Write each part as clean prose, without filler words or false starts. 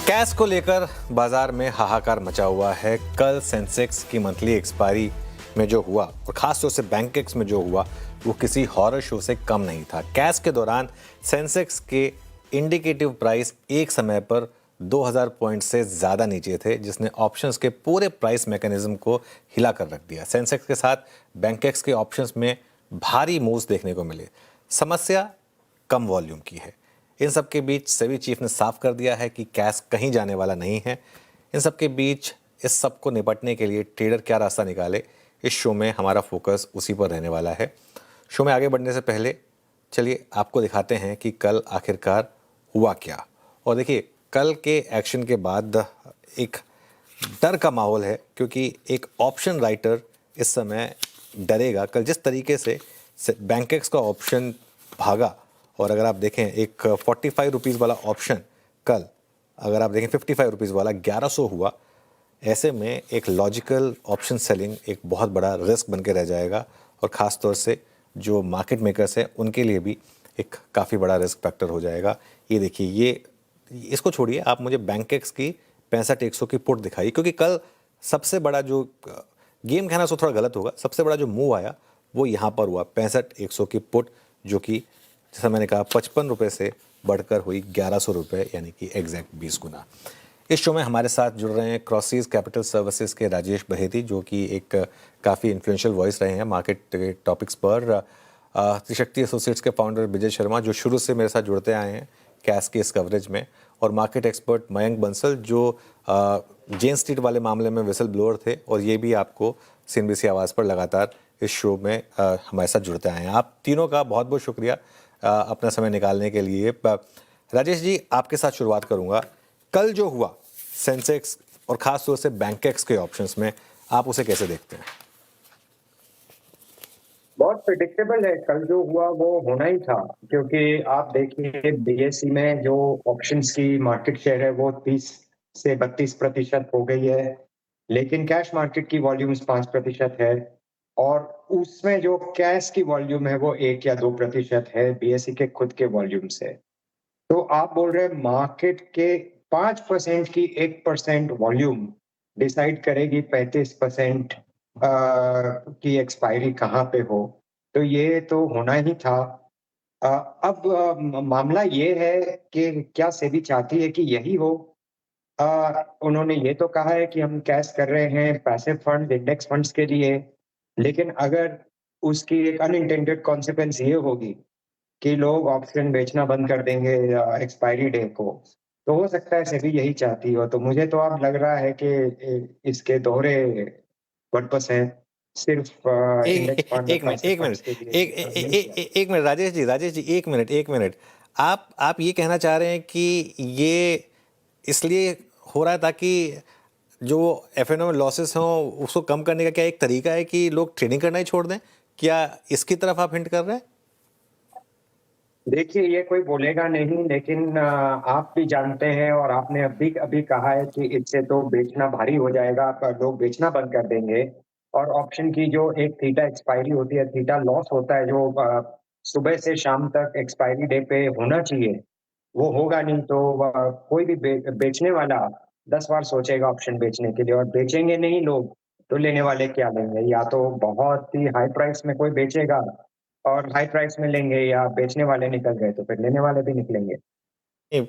Cash को लेकर बाजार में हाहाकार मचा हुआ है। कल सेंसेक्स की मंथली एक्सपायरी में जो हुआ और खासतौर से बैंकेक्स में जो हुआ वो किसी हॉरर शो से कम नहीं था। कैश के दौरान सेंसेक्स के इंडिकेटिव प्राइस एक समय पर 2000 पॉइंट से ज़्यादा नीचे थे, जिसने ऑप्शंस के पूरे प्राइस मैकेनिज्म को हिला कर रख दिया। सेंसेक्स के साथ बैंकेक्स के ऑप्शंस में भारी मूव्स देखने को मिले। समस्या कम वॉल्यूम की है। इन सब के बीच सेबी चीफ ने साफ कर दिया है कि कैश कहीं जाने वाला नहीं है। इन सब के बीच इस सब को निपटने के लिए ट्रेडर क्या रास्ता निकाले, इस शो में हमारा फोकस उसी पर रहने वाला है। शो में आगे बढ़ने से पहले चलिए आपको दिखाते हैं कि कल आखिरकार हुआ क्या। और देखिए, कल के एक्शन के बाद एक डर का माहौल है, क्योंकि एक ऑप्शन राइटर इस समय डरेगा। कल जिस तरीके से बैंकेक्स का ऑप्शन भागा, और अगर आप देखें एक 45 रुपीज़ वाला ऑप्शन कल, अगर आप देखें 55 रुपीज़ वाला 1100 हुआ। ऐसे में एक लॉजिकल ऑप्शन सेलिंग एक बहुत बड़ा रिस्क बन के रह जाएगा, और ख़ास तौर से जो मार्केट मेकर्स हैं उनके लिए भी एक काफ़ी बड़ा रिस्क फैक्टर हो जाएगा। ये देखिए, ये इसको छोड़िए, आप मुझे बैंकेक्स की 65-100 की पुट दिखाई, क्योंकि कल सबसे बड़ा जो गेम कहना सो थोड़ा गलत होगा, सबसे बड़ा जो मूव आया वो यहाँ पर हुआ 65-100 की पुट, जो कि जैसा मैंने कहा 55 रुपये से बढ़कर हुई 1100 रुपये, यानी कि एग्जैक्ट 20 गुना। इस शो में हमारे साथ जुड़ रहे हैं क्रॉसीज कैपिटल सर्विसेज के राजेश बहेती, जो कि एक काफ़ी इन्फ्लुएंशियल वॉइस रहे हैं मार्केट के टॉपिक्स पर। त्रिशक्ति एसोसिएट्स के फाउंडर विजय शर्मा, जो शुरू से मेरे साथ जुड़ते आए हैं कैश के इस कवरेज में, और मार्केट एक्सपर्ट मयंक बंसल, जो जेन स्ट्रीट वाले मामले में विसल ब्लोअर थे, और ये भी आपको CNBC आवाज़ पर लगातार इस शो में हमारे साथ जुड़ते आए हैं। आप तीनों का बहुत बहुत शुक्रिया अपना समय निकालने के लिए। राजेश जी, आपके साथ शुरुआत करूंगा। कल जो हुआ सेंसेक्स और खास तौर से बैंकेक्स के ऑप्शंस में, आप उसे कैसे देखते हैं? बहुत प्रिडिक्टेबल है। कल जो हुआ वो होना ही था, क्योंकि आप देखिए BSE में जो ऑप्शंस की मार्केट शेयर है वो 30 से 32% हो गई है, लेकिन कैश मार्केट की वॉल्यूम्स 5% है, और उसमें जो कैश की वॉल्यूम है वो 1 या 2% है BSE के खुद के वॉल्यूम से। तो आप बोल रहे हैं मार्केट के 5% की 1% वॉल्यूम डिसाइड करेगी 35% की एक्सपायरी कहाँ पे हो, तो ये तो होना ही था। अब मामला ये है कि क्या सेबी चाहती है कि यही हो? उन्होंने ये तो कहा है कि हम कैश कर रहे हैं पैसिव फंड, इंडेक्स फंड्स के लिए, लेकिन अगर उसकी एक अनइंटेंडेड कॉन्सिक्वेंस ये होगी कि लोग ऑप्शन बेचना बंद कर देंगे एक्सपायरी डे को, तो हो सकता है सेबी यही चाहती हो। तो मुझे तो अब लग रहा है कि इसके दोहरे पर्पस हैं, सिर्फ इंडेक्स फंड और पैसिव फंड्स के लिए नहीं किया। एक मिनट राजेश जी, एक मिनट। आप ये कहना चाह रहे हैं कि ये इसलिए हो रहा है ताकि जो एफएनओ में लॉसेस हों उसको कम करने का क्या एक तरीका है कि लोग ट्रेडिंग करना ही छोड़ दें? क्या इसकी तरफ आप हिंट कर रहे हैं? देखिए, ये कोई बोलेगा नहीं, लेकिन आप भी जानते हैं और आपने अभी अभी कहा है कि इससे तो बेचना भारी हो जाएगा, पर लोग बेचना बंद कर देंगे, और ऑप्शन की जो एक थीटा एक्सपायरी होती है, थीटा लॉस होता है, जो सुबह से शाम तक एक्सपायरी डे पे होना चाहिए, वो होगा नहीं। तो कोई भी बेचने वाला 10 बार सोचेगा ऑप्शन बेचने के लिए, और बेचेंगे नहीं लोग, तो लेने वाले क्या लेंगे? या तो बहुत ही हाई प्राइस में कोई बेचेगा और हाई प्राइस में लेंगे, या बेचने वाले निकल गए तो फिर लेने वाले भी निकलेंगे। नहीं,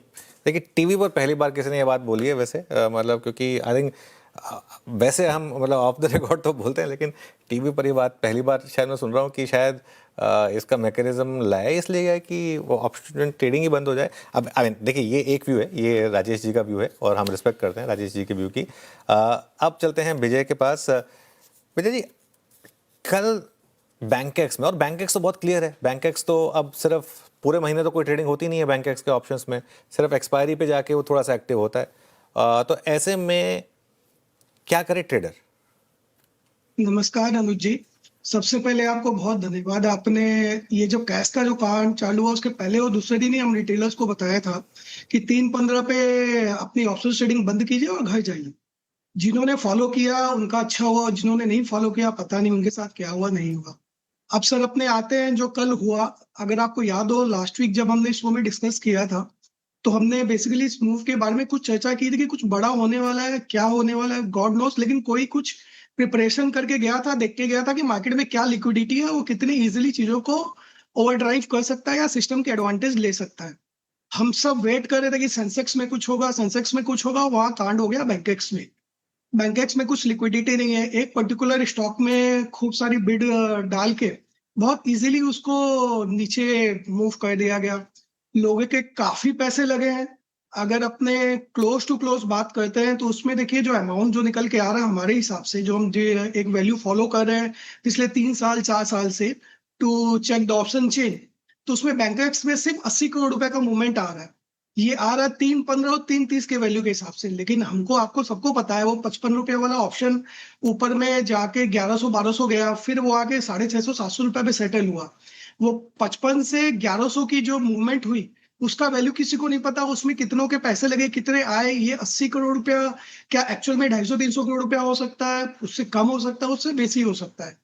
देखिए टीवी पर पहली बार किसी ने ये बात बोली है वैसे, मतलब क्योंकि आई थिंक वैसे हम मतलब ऑफ द रिकॉर्ड तो बोलते हैं, लेकिन टीवी पर ये बात पहली बार शायद मैं सुन रहा हूँ कि शायद इसका मैकेनिज्म लाया इसलिए गया कि वो ऑप्शन ट्रेडिंग ही बंद हो जाए। अब आई मीन देखिए, ये एक व्यू है, ये राजेश जी का व्यू है और हम रिस्पेक्ट करते हैं राजेश जी के व्यू की। अब चलते हैं विजय के पास। विजय जी, कल बैंकेक्स में, और बैंकेक्स तो बहुत क्लियर है, बैंकेक्स तो अब सिर्फ पूरे महीने तो कोई ट्रेडिंग होती नहीं है बैंकेक्स के ऑप्शंस में, सिर्फ एक्सपायरी पे जाके वो थोड़ा सा एक्टिव होता है। तो ऐसे में क्या करे ट्रेडर? नमस्कार अनुज जी। सबसे पहले आपको बहुत धन्यवाद। आपने ये जो कैश का जो काम चालू हुआ उसके पहले और दूसरे दिन ही हम रिटेलर्स को बताया था कि 3-15 पे अपनी ऑप्शन ट्रेडिंग बंद कीजिए और घर जाइए। जिन्होंने फॉलो किया उनका अच्छा हुआ, जिन्होंने नहीं फॉलो किया पता नहीं उनके साथ क्या हुआ नहीं हुआ। अब सर अपने आते हैं जो कल हुआ। अगर आपको याद हो लास्ट वीक जब हमने इस शो में डिस्कस किया था तो हमने बेसिकली इस मूव के बारे में कुछ चर्चा की थी कि कुछ बड़ा होने वाला है, क्या होने वाला है गॉड नोस, लेकिन कोई कुछ प्रिपरेशन करके गया था, देख के गया था कि मार्केट में क्या लिक्विडिटी है, वो कितनी इजीली चीजों को ओवरड्राइव कर सकता है या सिस्टम के एडवांटेज ले सकता है। हम सब वेट कर रहे थे कि सेंसेक्स में कुछ होगा, सेंसेक्स में कुछ होगा, वहां कांड हो गया बैंकेक्स में। बैंकेक्स में कुछ लिक्विडिटी नहीं है, एक पर्टिकुलर स्टॉक में खूब सारी बिड डाल के बहुत इजीली उसको नीचे मूव कर दिया गया। लोगों के काफी पैसे लगे हैं। अगर अपने क्लोज टू क्लोज बात करते हैं तो उसमें देखिए जो अमाउंट जो निकल के आ रहा है हमारे हिसाब से, जो हम एक वैल्यू फॉलो कर रहे हैं पिछले 3 साल 4 साल से to check the option chain, तो उसमें बैंकेक्स में सिर्फ 80 करोड़ रुपए का मूवमेंट आ रहा है। ये आ रहा है 3.15 और 3.30 के वैल्यू के हिसाब से, लेकिन हमको आपको सबको पता है वो 55 रुपए वाला ऑप्शन ऊपर में जाके 1100 1200 गया, फिर वो आके 650 700 रुपए पे सेटल हुआ। वो 55 से 1100 की जो मूवमेंट हुई उसका वैल्यू किसी को नहीं पता, उसमें कितनों के पैसे लगे, कितने आए। ये 80 करोड़ रुपया क्या एक्चुअल में 250 300 करोड़ रुपया हो सकता है, उससे कम हो सकता है, उससे बेसी हो सकता है।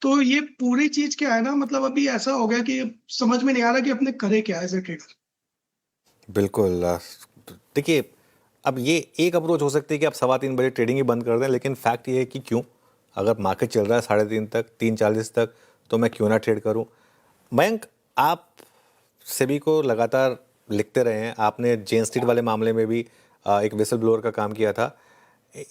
तो ये पूरी चीज क्या है ना, मतलब अभी ऐसा हो गया कि समझ में नहीं आ रहा कि अपने करे क्या एज ए ट्रेडर। बिल्कुल देखिए, अब ये एक अप्रोच हो सकती है कि आप 3:15 बजे ट्रेडिंग ही बंद कर दें, लेकिन फैक्ट ये है कि क्यों, अगर मार्केट चल रहा है 3:30 तक 3:40 तक, तो मैं क्यों ना ट्रेड करूं। मयंक, आप सेबी को लगातार लिखते रहे हैं, आपने जेन स्ट्रीट वाले मामले में भी एक विसल ब्लोअर का काम किया था।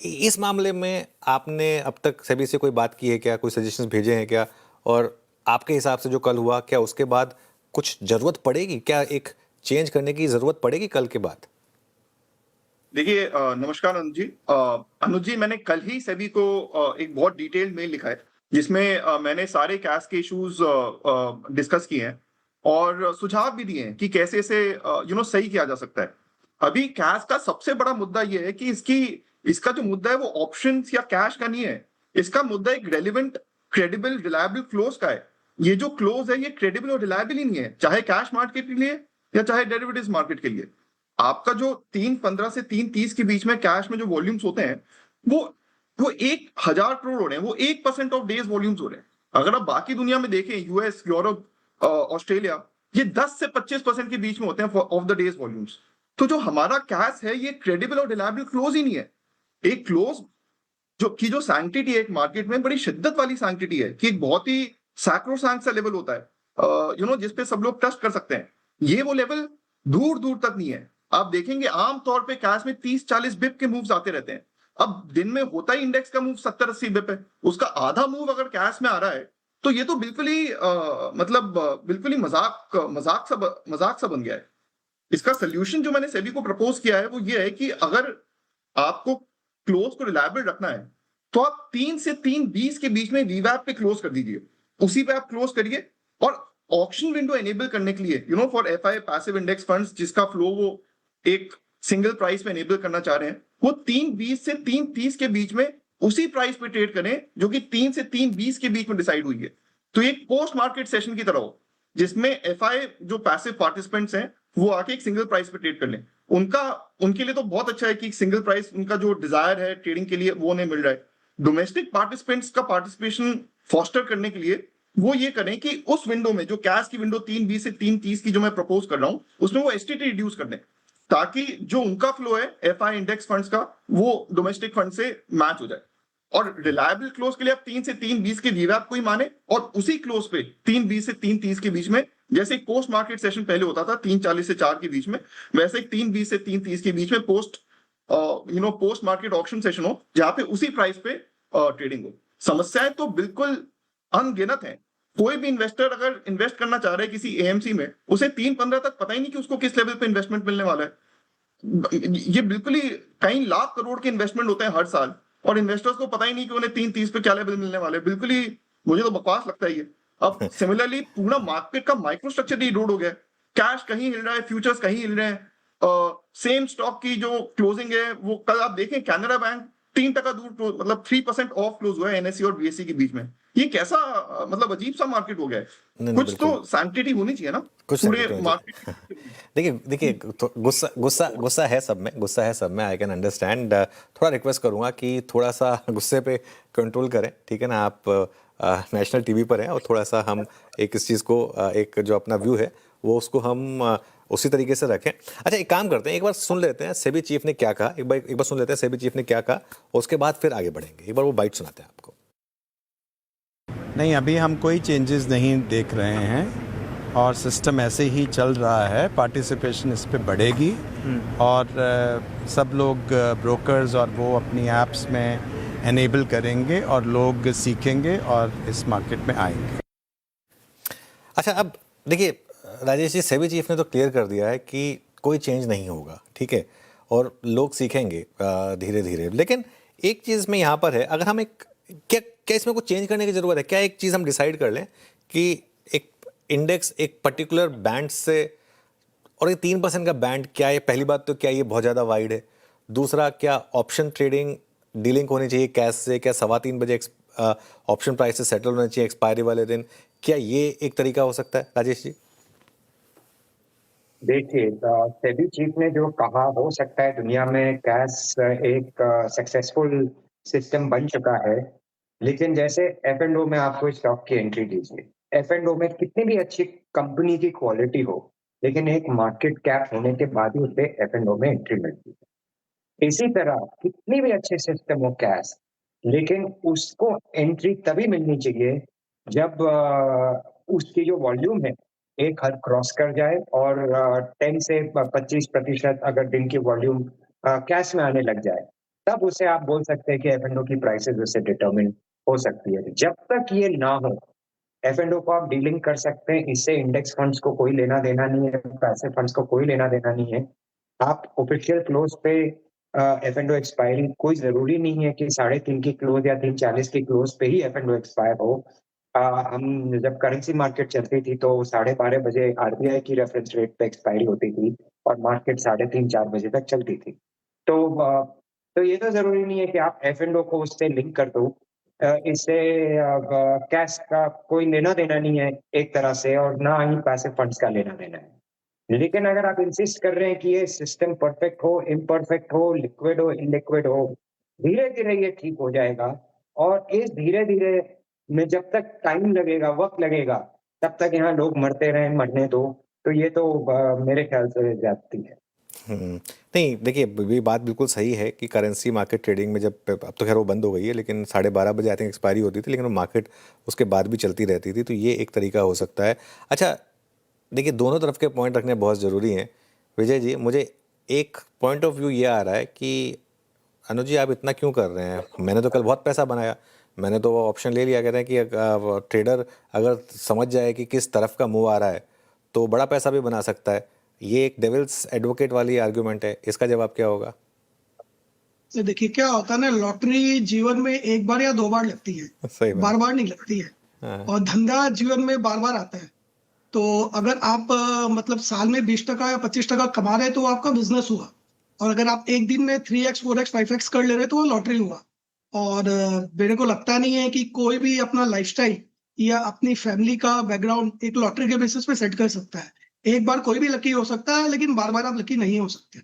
इस मामले में आपने अब तक सेबी से कोई बात की है क्या, कोई सजेशंस भेजे हैं क्या, और आपके हिसाब से जो कल हुआ, क्या उसके बाद कुछ जरूरत पड़ेगी, क्या एक चेंज करने की जरूरत पड़ेगी कल के बाद? देखिए, नमस्कार अनुज जी। अनुज जी, मैंने कल ही सेबी को एक बहुत डिटेल्ड मेल लिखा है जिसमें मैंने सारे कैश के इश्यूज डिस्कस किए हैं और सुझाव भी दिए हैं कि कैसे इसे सही किया जा सकता है। अभी कैश का सबसे बड़ा मुद्दा यह है कि इसका जो मुद्दा है वो ऑप्शंस या कैश का नहीं है। इसका मुद्दा एक रेलिवेंट, क्रेडिबल, रिलायबल क्लोज का है। ये जो क्लोज है ये क्रेडिबल और रिलायबल ही नहीं है, चाहे कैश मार्केट के लिए या चाहे डेरिवेटिव्स मार्केट के लिए। आपका जो 3.15 से 3.30 के बीच में कैश में जो वॉल्यूम्स होते हैं वो 1,000 करोड़ हो रहे हैं, वो 1% ऑफ डेज वॉल्यूम्स हो रहे हैं। अगर आप बाकी दुनिया में देखें, यूएस, यूरोप, ऑस्ट्रेलिया, ये 10 से 25% के बीच में होते हैं ऑफ द डेज वॉल्यूम्स। तो जो हमारा कैश है ये क्रेडिबल और रिलायबल क्लोज ही नहीं है। एक क्लोज जो सैंक्टिटी है एक मार्केट में, बड़ी शिद्दत वाली सैंक्टिटी है कि एक बहुत ही सैक्रोसैंक्ट सा लेवल होता है जिसपे सब लोग ट्रस्ट कर सकते हैं। ये वो लेवल दूर दूर तक नहीं है। आप देखेंगे आमतौर पे कैश में 30-40 बिप के मूव्स आते रहते हैं। अब दिन में होता ही इंडेक्स का मूव 70-80 बिप है, उसका आधा मूव अगर कैश में आ रहा है तो ये तो बिल्कुल ही बिल्कुल ही मजाक सा बन गया है। इसका सोल्यूशन जो मैंने सेबी को प्रपोज किया है वो ये है कि अगर आपको क्लोज को रिलायबल रखना है तो आप 3 से 3:20 के बीच में वीवैप पे क्लोज कर दीजिए, उसी पे आप क्लोज करिए। और ऑप्शन विंडो एनेबल करने के लिए for FI passive index funds जिसका फ्लो वो एक सिंगल प्राइस में एनेबल करना चाह रहे हैं, वो 3:20 से 3:30 के बीच में उसी प्राइस पे ट्रेड करें जो कि 3 से 3:20 के बीच में डिसाइड हुई है। तो एक पोस्ट मार्केट सेशन की तरह हो जिसमें एफआई जो पैसिव पार्टिसिपेंट्स हैं वो आके एक सिंगल प्राइस पे ट्रेड कर लें। उनके लिए तो बहुत अच्छा है कि सिंगल प्राइस, उनका जो डिजायर है ट्रेडिंग के लिए वो उन्हें मिल रहा है। डोमेस्टिक पार्टिसिपेंट्स का पार्टिसिपेशन फॉस्टर करने के लिए वो ये करें कि उस विंडो में जो कैश की विंडो 3:20 से 3:30 की जो मैं प्रपोज कर रहा हूं उसमें वो एसटीटी रिड्यूस कर दें, ताकि जो उनका फ्लो है एफआई इंडेक्स फंड्स का वो डोमेस्टिक फंड से मैच हो जाए। और रिलायबल क्लोज के लिए आप 3 से 3:20 के वीवैप को ही माने और उसी क्लोज पे 3:20 से 3:30 के बीच में, जैसे एक पोस्ट मार्केट सेशन पहले होता था 3:40 से 4 के बीच में, वैसे एक 3:20 से 3:30 के बीच में पोस्ट मार्केट ऑप्शन सेशन हो जहां पे उसी प्राइस पे ट्रेडिंग हो। समस्याएं तो बिल्कुल अनगिनत है। कोई भी इन्वेस्टर अगर इन्वेस्ट करना चाह रहा है किसी एएमसी में, उसे 3.15 तक पता ही नहीं कि उसको किस लेवल पे इन्वेस्टमेंट मिलने वाला है। ये बिल्कुल ही कई लाख करोड़ के इन्वेस्टमेंट होते हैं हर साल और इन्वेस्टर्स को पता ही नहीं कि उन्हें 3:30 पे क्या लेवल मिलने वाले। बिल्कुल ही मुझे तो बकवास लगता है ये। अब सिमिलरली पूरा मार्केट का माइक्रो स्ट्रक्चर इरोड हो गया। कैश कहीं हिल रहा है, फ्यूचर्स कहीं हिल रहे हैं। सेम स्टॉक की जो क्लोजिंग है वो कल आप देखें कैनरा बैंक 3% दूर, मतलब 3% ऑफ क्लोज हुआ है एनएससी और बीएससी के बीच में। ये कैसा मतलब अजीब सा मार्केट हो गया है। कुछ तो सैंक्टिटी होनी चाहिए ना कुछ पूरे sanity होनी मार्केट। देखिए तो गुस्सा है सब में, आई कैन अंडरस्टैंड। थोड़ा रिक्वेस्ट करूंगा कि थोड़ा सा गुस्से पे कंट्रोल करें, ठीक है ना। आप नेशनल टीवी पर हैं और थोड़ा सा हम एक इस चीज़ को एक जो अपना व्यू है वो उसको हम उसी तरीके से रखें। अच्छा, एक काम करते हैं, एक बार सुन लेते हैं सेबी चीफ ने क्या कहा, एक बार सुन लेते हैं सेबी चीफ ने क्या कहा, उसके बाद फिर आगे बढ़ेंगे। एक बार वो बाइट सुनाते हैं आपको। नहीं, अभी हम कोई चेंजेस नहीं देख रहे हैं और सिस्टम ऐसे ही चल रहा है। पार्टिसिपेशन इस पे बढ़ेगी और सब लोग ब्रोकर्स और वो अपनी ऐप्स में एनेबल करेंगे और लोग सीखेंगे और इस मार्केट में आएंगे। अच्छा, अब देखिए राजेश जी, सेबी चीफ ने तो क्लियर कर दिया है कि कोई चेंज नहीं होगा, ठीक है, और लोग सीखेंगे धीरे धीरे। लेकिन एक चीज़ में यहाँ पर है, अगर हम एक क्या इसमें कुछ चेंज करने की ज़रूरत है? क्या एक चीज़ हम डिसाइड कर लें कि एक इंडेक्स एक पर्टिकुलर बैंड से, और ये 3% का बैंड क्या है? पहली बात तो क्या ये बहुत ज़्यादा वाइड है? दूसरा, क्या ऑप्शन ट्रेडिंग डीलिंग होनी चाहिए कैश से? क्या 3:15 बजे ऑप्शन प्राइस से सेटल होना चाहिए एक्सपायरी वाले दिन? क्या ये एक तरीका हो सकता है राजेश जी? देखिए, सेबी चीफ ने जो कहा, हो सकता है दुनिया में कैश एक सक्सेसफुल सिस्टम बन चुका है, लेकिन जैसे F&O में आपको स्टॉक की एंट्री दीजिए, F&O में कितनी भी अच्छी कंपनी की क्वालिटी हो, लेकिन एक मार्केट कैप होने के बाद ही उसे F&O में एंट्री मिलती है। इसी तरह कितनी भी अच्छे सिस्टम हो कैश, लेकिन उसको एंट्री तभी मिलनी चाहिए जब उसकी जो वॉल्यूम है एक हद क्रॉस कर जाए और 10 से 25% अगर दिन की वॉल्यूम कैश में आने लग जाए, तब उसे आप बोल सकते हैं कि F&O की प्राइसेस उससे डिटरमिन हो सकती है। जब तक ये ना हो, F&O को आप डीलिंग कर सकते हैं, इससे इंडेक्स फंड्स को कोई लेना देना नहीं है, पैसिव फंड्स को कोई लेना देना नहीं है। आप ऑफिशियल क्लोज पे F&O एक्सपायरी, कोई जरूरी नहीं है कि 3:30 की क्लोज या 3:40 की क्लोज पे ही F&O एक्सपायर हो। हम जब करेंसी मार्केट चलती थी तो 12:30 बजे RBI की रेफरेंस रेट पे एक्सपायरी होती थी और मार्केट 3:30-4 बजे तक चलती थी। तो ये तो जरूरी नहीं है कि आप F&O को उससे लिंक कर दो। इससे कैश का कोई लेना देना नहीं है एक तरह से, और ना ही पैसिव फंड्स का लेना देना है। लेकिन अगर आप इंसिस्ट कर रहे हैं कि ये सिस्टम परफेक्ट हो, इम्परफेक्ट हो, लिक्विड हो, इनलिक्विड हो, धीरे धीरे ये ठीक हो जाएगा। और इस धीरे धीरे में जब तक टाइम लगेगा, वक्त लगेगा, तब तक यहाँ लोग मरते रहें, मरने दो। तो ये तो मेरे ख्याल से ज्यादती है। नहीं, देखिए ये बात बिल्कुल सही है कि करेंसी मार्केट ट्रेडिंग में जब, अब तो खैर वो बंद हो गई है, लेकिन 12:30 बजे आई थिंक एक्सपायरी होती थी, लेकिन वो मार्केट उसके बाद भी चलती रहती थी, तो ये एक तरीका हो सकता है। अच्छा, देखिए दोनों तरफ के पॉइंट रखने बहुत ज़रूरी हैं। विजय जी, मुझे एक पॉइंट ऑफ व्यू ये आ रहा है कि अनुज जी आप इतना क्यों कर रहे हैं? मैंने तो कल बहुत पैसा बनाया, मैंने तो वो ऑप्शन ले लिया। कहते हैं कि ट्रेडर अगर समझ जाए कि किस तरफ का मूव आ रहा है तो बड़ा पैसा भी बना सकता है। ये एक डेविल्स एडवोकेट वाली आर्ग्यूमेंट है, इसका जवाब क्या होगा? तो देखिए क्या होता है ना, लॉटरी जीवन में एक बार या 2 बार लगती है, सही बात। बार बार नहीं लगती है। हाँ। और धंधा जीवन में बार बार आता है। तो अगर आप मतलब साल में 20% या 25% कमा रहे हैं तो वो आपका बिजनेस हुआ। और अगर आप एक दिन में 3x 4x 5x कर ले रहे तो वो लॉटरी हुआ। और मेरे को लगता नहीं है कि कोई भी अपना लाइफस्टाइल या अपनी फैमिली का बैकग्राउंड एक लॉटरी के बेसिस पे सेट कर सकता है। एक बार कोई भी लकी हो सकता है, लेकिन बार बार आप लकी नहीं हो सकते।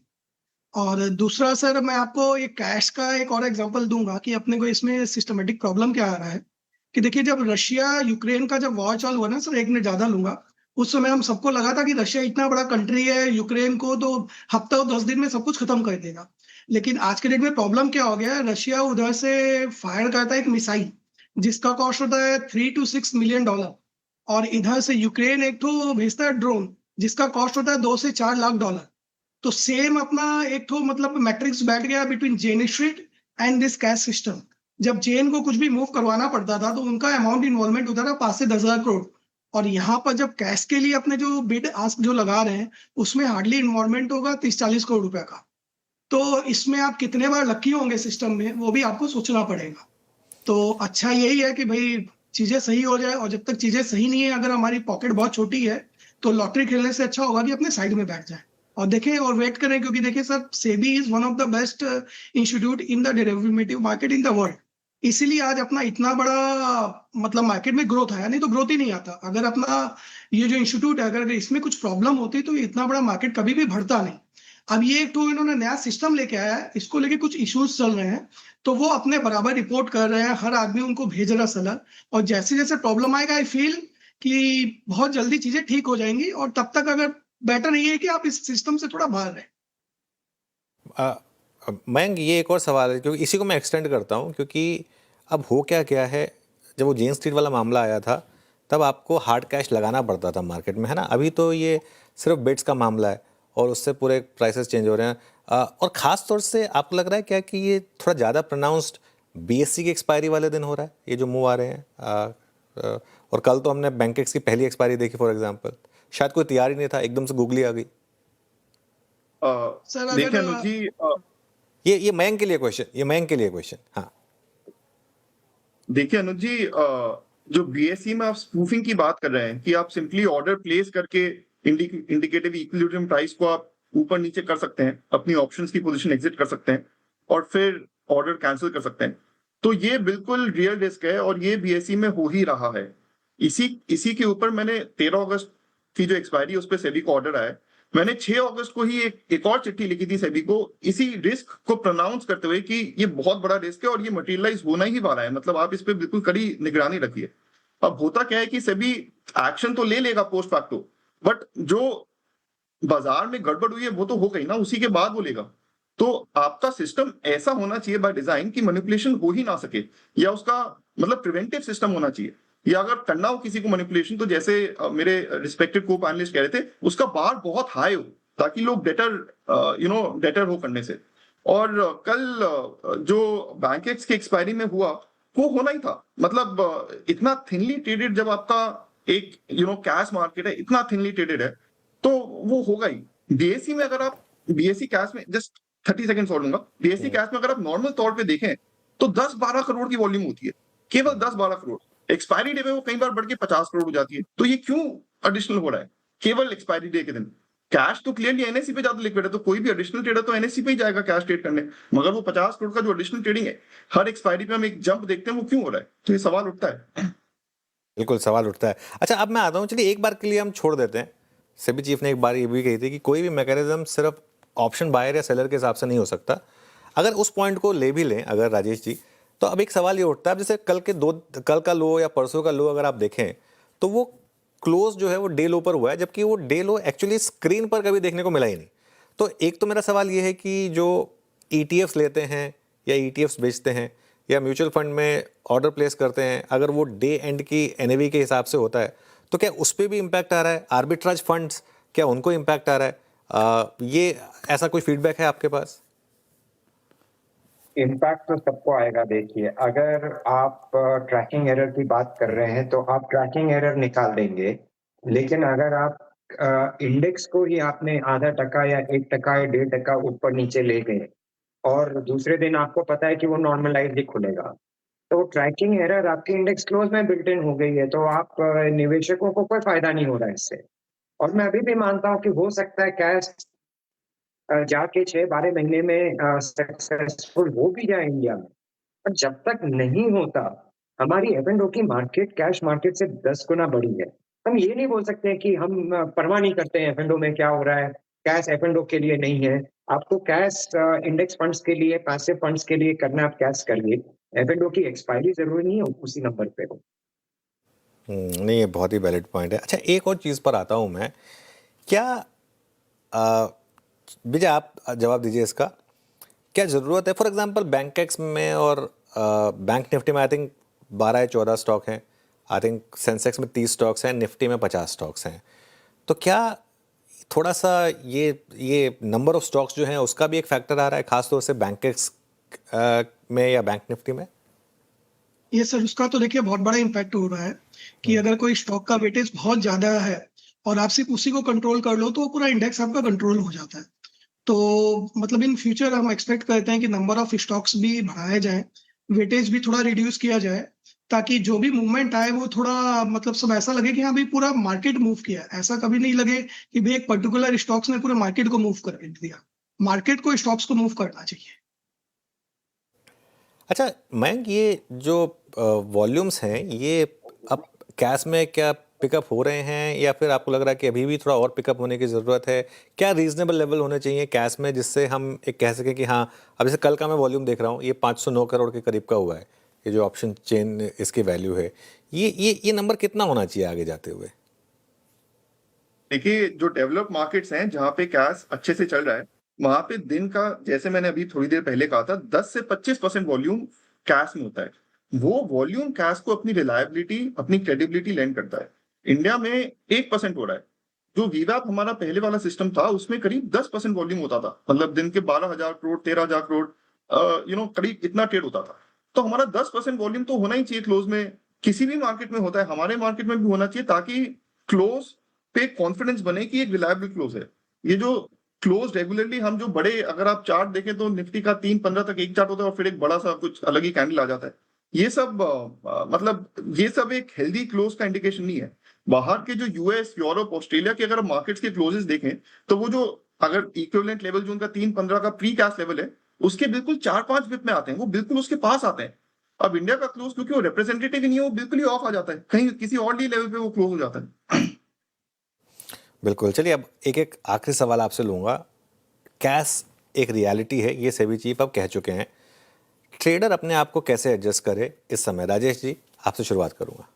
और दूसरा सर, मैं आपको एक कैश का एक और एग्जांपल दूंगा कि अपने को इसमें सिस्टमेटिक प्रॉब्लम क्या आ रहा है। कि देखिए, जब रशिया यूक्रेन का जब वॉर चालू हुआ ना सर, 1 मिनट ज्यादा लूंगा, उस समय हम सबको लगा था कि रशिया इतना बड़ा कंट्री है, यूक्रेन को तो हफ्ता और 10 दिन में सब कुछ खत्म कर देगा। लेकिन आज के डेट में प्रॉब्लम क्या हो गया है, रशिया उधर से फायर करता है एक मिसाइल जिसका कॉस्ट होता है $3 to $6 million। और इधर से यूक्रेन एक तो भेजता है ड्रोन जिसका कॉस्ट होता है $2 से $4 लाख। तो सेम अपना एक तो मतलब मैट्रिक्स बैठ गया between Jane Street and this cash system. जब जेन को कुछ भी मूव करवाना पड़ता था तो उनका अमाउंट इन्वॉल्वमेंट होता था 5 से 10,000 करोड़। और यहाँ पर जब कैश के लिए अपने जो बिड आस्क जो लगा रहे हैं उसमें हार्डली इन्वॉल्वमेंट होगा 30-40 करोड़ रुपए का। तो इसमें आप कितने बार लकी होंगे सिस्टम में, वो भी आपको सोचना पड़ेगा। तो अच्छा यही है कि भाई चीजें सही हो जाए, और जब तक चीजें सही नहीं है, अगर हमारी पॉकेट बहुत छोटी है तो लॉटरी खेलने से अच्छा होगा कि अपने साइड में बैठ जाए और देखें और वेट करें। क्योंकि देखिए sir, SEBI is one of the best institute in the derivative market in the world. इसीलिए आज अपना इतना बड़ा मतलब मार्केट में ग्रोथ आया, नहीं तो ग्रोथ ही नहीं आता। अगर अपना ये जो इंस्टीट्यूट है, अगर इसमें कुछ प्रॉब्लम होती तो इतना बड़ा मार्केट कभी भी बढ़ता नहीं। अब ये एक तो इन्होंने नया सिस्टम लेके आया है, इसको लेके कुछ इश्यूज चल रहे हैं, तो वो अपने बराबर रिपोर्ट कर रहे हैं, हर आदमी उनको भेज रहा सलाह। और जैसे जैसे प्रॉब्लम आएगा, आई फील कि बहुत जल्दी चीजें ठीक हो जाएंगी। और तब तक अगर बेटर ये है कि आप इस सिस्टम से थोड़ा बाहर रहें। मयंक, ये एक और सवाल है क्योंकि इसी को मैं एक्सटेंड करता हूँ, क्योंकि अब हो क्या क्या है, जब वो जेन स्ट्रीट वाला मामला आया था तब आपको हार्ड कैश लगाना पड़ता था मार्केट में, है ना। अभी तो ये सिर्फ बिट्स का मामला है और उससे पूरे प्राइसेस चेंज हो रहे हैं। और ख़ास तौर से आपको लग रहा है क्या कि ये थोड़ा ज़्यादा प्रोनाउंस्ड बीएससी की एक्सपायरी वाले दिन हो रहा है, ये जो मूव आ रहे हैं। और कल तो हमने बैंकेक्स की पहली एक्सपायरी देखी फॉर एग्जांपल, शायद कोई तैयार ही नहीं था, एकदम से गूगली आ गई। सर देखिए अगर अनुज जी, ये मयंक के लिए क्वेश्चन, ये मयंक के लिए क्वेश्चन। हाँ, देखिए अनुज जी, जो बीएसई में आप स्पूफिंग की बात कर रहे हैं कि आप सिंपली ऑर्डर प्लेस करके इंडिकेटिव इक्विलिब्रियम प्राइस को आप ऊपर नीचे कर सकते हैं, अपनी ऑप्शंस की पोजीशन एग्जिट कर सकते हैं और फिर ऑर्डर कैंसिल कर सकते हैं, तो ये बिल्कुल रियल रिस्क है और ये बीएसई में हो ही रहा है। इसी इसी के ऊपर मैंने 13 अगस्त की जो एक्सपायरी उस पर सेबी को ऑर्डर आया है, मैंने 6 अगस्त को ही एक और चिट्ठी लिखी थी सेबी को इसी रिस्क को प्रोनाउंस करते हुए कि ये बहुत बड़ा रिस्क है और ये मटेरियलाइज होना ही वाला है, मतलब आप इस पे बिल्कुल कड़ी निगरानी रखिए। अब होता क्या है कि सेबी एक्शन तो ले लेगा पोस्ट फैक्टो, बट जो बाजार में गड़बड़ हुई है वो तो हो गई ना, उसी के बाद वो लेगा। तो आपका सिस्टम ऐसा होना चाहिए बाय डिजाइन कि मैनिपुलेशन हो ही ना सके, या उसका मतलब प्रिवेंटिव सिस्टम होना चाहिए, या अगर करना हो किसी को मैनिपुलेशन तो जैसे मेरे रिस्पेक्टेड को पैनलिस्ट कह रहे थे, उसका बार बहुत हाई हो ताकि लोग डेटर हो करने से। और कल जो बैंकेक्स की एक्सपायरी में हुआ वो होना ही था, मतलब इतना थिनली ट्रेडेड, जब आपका एक कैश मार्केट है इतना थिनली ट्रेडेड है तो वो होगा ही। बीएससी में अगर आप बीएससी कैश में जस्ट 30 सेकंड और लूंगा, बीएससी कैश में अगर आप नॉर्मल तौर पे देखें तो 10-12 करोड़ की वॉल्यूम होती है, केवल 10-12 करोड़। एक्सपायरी डे में वो कई बार बढ़ के 50 करोड़ हो जाती है, तो ये क्यों एडिशनल हो रहा है केवल एक्सपायरी डे के दिन? कैश तो क्लियरली एनएससी पे ज्यादा लिक्विड है, तो कोई भी एडिशनल ट्रेडर तो एनएससी पे ही जाएगा कैश ट्रेड करने, मगर वो 50 करोड़ का जो एडिशनल ट्रेडिंग है हर एक्सपायरी पे हम एक जंप देखते हैं, वो क्यों हो रहा है? तो ये सवाल उठता है। बिल्कुल सवाल उठता है। अच्छा, अब मैं आता हूँ, चलिए एक बार के लिए हम छोड़ देते हैं। सेबी चीफ ने एक बार ये भी कही थी कि कोई भी मैकेनिज्म सिर्फ ऑप्शन बायर या सेलर के हिसाब से नहीं हो सकता। अगर उस पॉइंट को ले भी लें अगर राजेश जी, तो अब एक सवाल ये उठता है, जैसे कल का लो या परसों का लो अगर आप देखें तो वो क्लोज जो है वो डे लो पर हुआ है, जबकि वो डे लो एक्चुअली स्क्रीन पर कभी देखने को मिला ही नहीं। तो एक तो मेरा सवाल ये है कि जो ईटीएफ्स लेते हैं या ईटीएफ्स बेचते हैं या म्यूचुअल फंड में ऑर्डर प्लेस करते हैं, अगर वो डे एंड की एनएवी के हिसाब से होता है तो क्या उस पर भी इम्पैक्ट आ रहा है? आर्बिट्राज फंड्स, क्या उनको इम्पैक्ट आ रहा है? ये ऐसा कोई फीडबैक है आपके पास? इम्पैक्ट तो सबको आएगा। देखिए, अगर आप ट्रैकिंग एरर की बात कर रहे हैं तो आप ट्रैकिंग एरर निकाल देंगे, लेकिन अगर आप इंडेक्स को ही आपने आधा टका या 1% या 1.5% ऊपर नीचे ले गए और दूसरे दिन आपको पता है कि वो नॉर्मलाइज ही खुलेगा, तो ट्रैकिंग एरर आपके इंडेक्स क्लोज में बिल्ट इन हो गई है, तो आप निवेशकों को कोई फायदा नहीं हो रहा है इससे। और मैं अभी भी मानता हूँ कि हो सकता है कैश जाके 6-12 महीने में सक्सेसफुल हो भी जाए इंडिया में, पर जब तक नहीं होता, हमारी एफ&ओ की मार्केट कैश मार्केट से 10 गुना बड़ी है। हम ये नहीं बोल सकते कि हम परवाह नहीं करते हैं एफ&ओ में क्या हो रहा है, कैश एफ&ओ के लिए नहीं है। आपको कैश इंडेक्स फंड्स के लिए, पैसिव फंड्स के लिए करना, आप कैश करिए। एफ&ओ की एक्सपायरी जरूरी नहीं है उसी नंबर पे हो। नहीं, ये बहुत ही वैलिड पॉइंट है। अच्छा, एक और चीज़ पर आता हूँ मैं, क्या विजय आप जवाब दीजिए इसका, क्या ज़रूरत है फॉर एग्जांपल बैंकेक्स में और बैंक निफ्टी में आई थिंक 12 या 14 स्टॉक हैं, आई थिंक सेंसेक्स में 30 स्टॉक्स हैं, निफ्टी में 50 स्टॉक्स हैं, तो क्या थोड़ा सा ये नंबर ऑफ स्टॉक्स जो हैं उसका भी एक फैक्टर आ रहा है खासतौर से बैंकेक्स में या बैंक निफ्टी में? ये सर उसका तो देखिए बहुत बड़ा इम्पैक्ट हो रहा है कि अगर कोई स्टॉक का वेटेज बहुत ज्यादा है और आप सिर्फ उसी को कंट्रोल कर लो तो वो पूरा इंडेक्स आपका कंट्रोल हो जाता है। तो मतलब इन फ्यूचर हम एक्सपेक्ट करते हैं कि नंबर ऑफ स्टॉक्स भी बढ़ाए जाए, वेटेज भी थोड़ा रिड्यूस किया जाए, ताकि जो भी मूवमेंट आए वो थोड़ा मतलब सब ऐसा लगे कि हाँ भाई पूरा मार्केट मूव किया है। ऐसा कभी नहीं लगे कि भाई एक पर्टिकुलर स्टॉक्स ने पूरे मार्केट को मूव कर दिया। मार्केट को स्टॉक्स को मूव करना चाहिए। अच्छा मयंक, ये जो वॉल्यूम्स हैं ये अब कैश में क्या पिकअप हो रहे हैं या फिर आपको लग रहा है कि अभी भी थोड़ा और पिकअप होने की ज़रूरत है? क्या रीजनेबल लेवल होने चाहिए कैश में जिससे हम एक कह सकें कि हाँ, अब जैसे कल का मैं वॉल्यूम देख रहा हूँ, ये 509 करोड़ के करीब का हुआ है, ये जो ऑप्शन चेन इसकी वैल्यू है, ये नंबर कितना होना चाहिए आगे जाते हुए? देखिए, जो डेवलप्ड मार्केट्स हैं जहां पे कैश अच्छे से चल रहा है, वहां पे दिन का, जैसे मैंने अभी थोड़ी देर पहले कहा था, 10 से 25% वॉल्यूम कैश में होता है। वो वॉल्यूम कैश को अपनी रिलायबिलिटी, अपनी क्रेडिबिलिटी लैंड करता है। इंडिया में 1% हो रहा है। जो वीवैप हमारा पहले वाला सिस्टम था, उसमें करीब 10% वॉल्यूम होता था, मतलब दिन के 12,000 करोड़, 13,000 करोड़, करीब इतना ट्रेड होता था। तो हमारा 10% वॉल्यूम तो होना ही चाहिए क्लोज में। किसी भी मार्केट में होता है, हमारे मार्केट में भी होना चाहिए, ताकि क्लोज पे कॉन्फिडेंस बने कि एक रिलायबल क्लोज है। ये जो क्लोज रेगुलरली, हम जो बड़े, अगर आप चार्ट देखें तो निफ्टी का 3-15 तक एक चार्ट होता है और फिर एक बड़ा सा कुछ अलग ही कैंडल आ जाता है। ये सब मतलब ये सब एक हेल्दी क्लोज का इंडिकेशन नहीं है। बाहर के जो यूएस, यूरोप, ऑस्ट्रेलिया के अगर मार्केट्स के क्लोजेस देखें, तो वो जो अगर इक्विवेलेंट लेवल जो उनका 3-15 का प्री कैश लेवल है, उसके बिल्कुल 4-5 बिप में आते हैं, वो बिल्कुल उसके पास आते हैं। अब इंडिया का क्लोज, क्योंकि वो रिप्रेजेंटेटिव ही नहीं है, वो बिल्कुल ही ऑफ आ जाता है, कहीं किसी और लेवल पे वो क्लोज हो जाता है। बिल्कुल। चलिए, अब एक एक आखिरी सवाल आपसे लूँगा। कैश एक रियलिटी है, ये सेबी चीफ अब कह चुके हैं। ट्रेडर अपने आप को कैसे एडजस्ट करे इस समय? राजेश जी, आपसे शुरुआत करूंगा।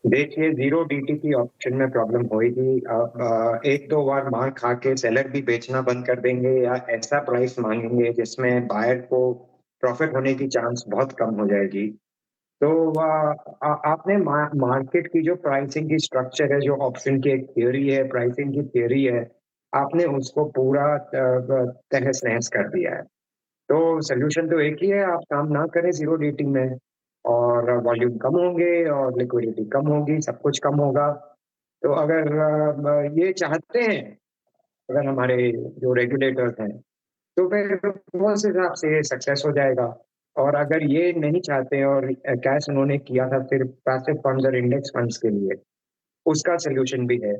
देखिए, जीरो डीटी की ऑप्शन में प्रॉब्लम होगी। अब एक दो बार मार खा के सेलर भी बेचना बंद कर देंगे या ऐसा प्राइस मांगेंगे जिसमें बायर को प्रॉफिट होने की चांस बहुत कम हो जाएगी। तो आपने मार्केट की जो प्राइसिंग की स्ट्रक्चर है, जो ऑप्शन की एक थ्योरी है, प्राइसिंग की थ्योरी है, आपने उसको पूरा तहस नहस कर दिया है। तो सोल्यूशन तो एक ही है, आप काम ना करें जीरो डीटी में, और वॉल्यूम कम होंगे और लिक्विडिटी कम होगी, सब कुछ कम होगा। तो अगर ये चाहते हैं, अगर हमारे जो रेगुलेटर्स हैं, तो फिर वो उस हिसाब से सक्सेस हो जाएगा। और अगर ये नहीं चाहते और कैश उन्होंने किया था सिर्फ पैसिव फंड्स और इंडेक्स फंड्स के लिए, उसका सोल्यूशन भी है।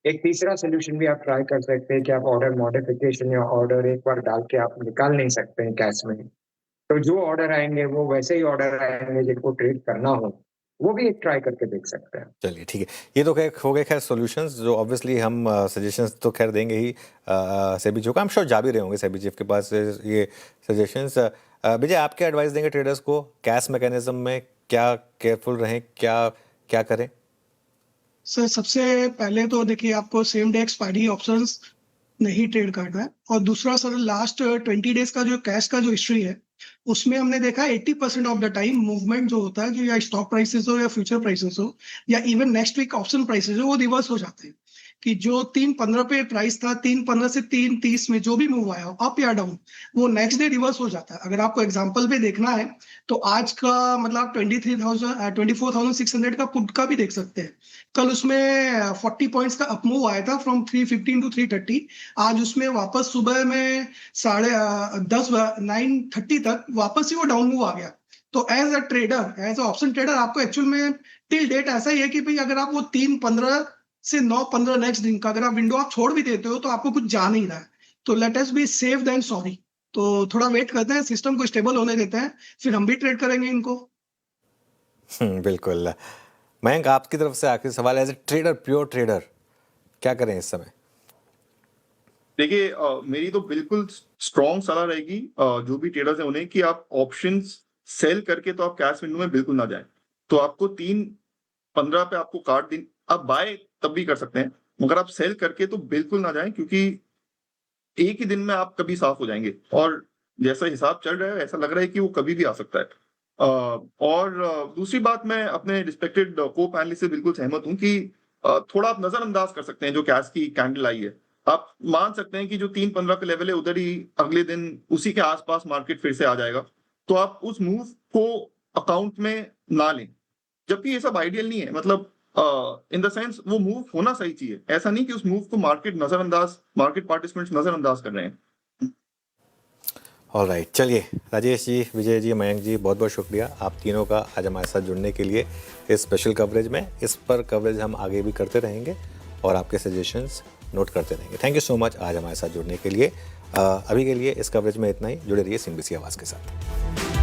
एक तीसरा सोल्यूशन भी आप ट्राई कर सकते हैं कि आप ऑर्डर मॉडिफिकेशन या ऑर्डर एक बार डाल के आप निकाल नहीं सकते हैं कैश में। तो जो ऑर्डर आएंगे वो वैसे ही ऑर्डर आएंगे जिनको ट्रेड करना हो, वो भी एक ट्राई करके देख सकते हैं। चलिए, ठीक है। ये तो हो गए खैर सॉल्यूशंस, जो ऑब्वियसली हम सजेशंस तो खैर देंगे ही सेबी चीफ को। हम श्योर जा भी रहे होंगे सेबी चीफ के पास ये सजेशंस। विजय, आप क्या एडवाइस देंगे ट्रेडर्स को कैश मैकेनिज्म में? क्या केयरफुल रहें, क्या क्या करें? सर, सबसे पहले तो देखिए, आपको सेम डे एक्सपायरी ऑप्शंस नहीं ट्रेड करना है। और दूसरा सर, लास्ट 20 डेज का जो कैश का जो हिस्ट्री है, उसमें हमने देखा 80% ऑफ द टाइम मूवमेंट जो होता है, जो या स्टॉक प्राइसेस हो या फ्यूचर प्राइसेस हो या even next week option prices हो, वो रिवर्स हो जाते हैं। कि जो 3.15 पे प्राइस था, 3.15 से 3.30 में जो भी मूव आया हो, अप या डाउन, वो नेक्स्ट डे रिवर्स हो जाता है। अगर आपको एग्जांपल पे देखना है तो आज का मतलब 24,600 का पुट का भी देख सकते हैं। कल उसमें 40 पॉइंट्स का अप मूव आया था फ्रॉम 315 टू 330। आज उसमें वापस सुबह में 9:30 तक वापस ही वो डाउन मूव आ गया। तो as a trader, as a option trader, आपको एक्चुअल में टिल डेट ऐसा ही है कि भाई अगर आप वो 3.15 से 9.15 नेक्स्ट दिन का अगर आप विंडो आप छोड़ भी देते हो, तो आपको कुछ जा नहीं रहा है। तो let us be safe than sorry. तो थोड़ा वेट करते हैं, सिस्टम को स्टेबल होने देते हैं, फिर हम भी ट्रेड करेंगे इनको। बिल्कुल। मयंक, आपकी तरफ से आखिरी सवाल, as a trader, pure trader, क्या करें इस समय? देखिए, मेरी तो बिल्कुल स्ट्रॉन्ग सलाह रहेगी जो भी ट्रेडर्स हैं उन्हें, कि आप ऑप्शंस सेल करके तो आप कैश विंडो में बिल्कुल ना जाएं। तो आपको 3.15 पे आपको काट दिन, आप बाय तब भी कर सकते हैं, मगर आप सेल करके तो बिल्कुल ना जाएं, क्योंकि एक ही दिन में आप कभी साफ हो जाएंगे। और जैसा हिसाब चल रहा है, ऐसा लग रहा है कि वो कभी भी आ सकता है। और दूसरी बात, मैं अपने रिस्पेक्टेड को पैनलिस्ट से बिल्कुल सहमत हूं कि थोड़ा आप नजरअंदाज कर सकते हैं जो कैश की कैंडल आई है। आप मान सकते हैं कि जो 3.15 का लेवल है, उधर ही अगले दिन उसी के आसपास मार्केट फिर से आ जाएगा। तो आप उस मूव को अकाउंट में ना लें, जबकि ये सब आइडियल नहीं है। मतलब इन द सेंस वो मूव होना सही चाहिए, ऐसा नहीं कि उस मूव को मार्केट पार्टिसिपेंट्स नजरअंदाज कर रहे हैं। ऑलराइट, चलिए राजेश जी, विजय जी, मयंक जी, बहुत बहुत शुक्रिया आप तीनों का आज हमारे साथ जुड़ने के लिए इस स्पेशल कवरेज में। इस पर कवरेज हम आगे भी करते रहेंगे और आपके सजेशंस नोट करते रहेंगे। थैंक यू सो मच आज हमारे साथ जुड़ने के लिए। अभी के लिए इस कवरेज में इतना ही। जुड़े रहिए CNBC आवाज़ के साथ।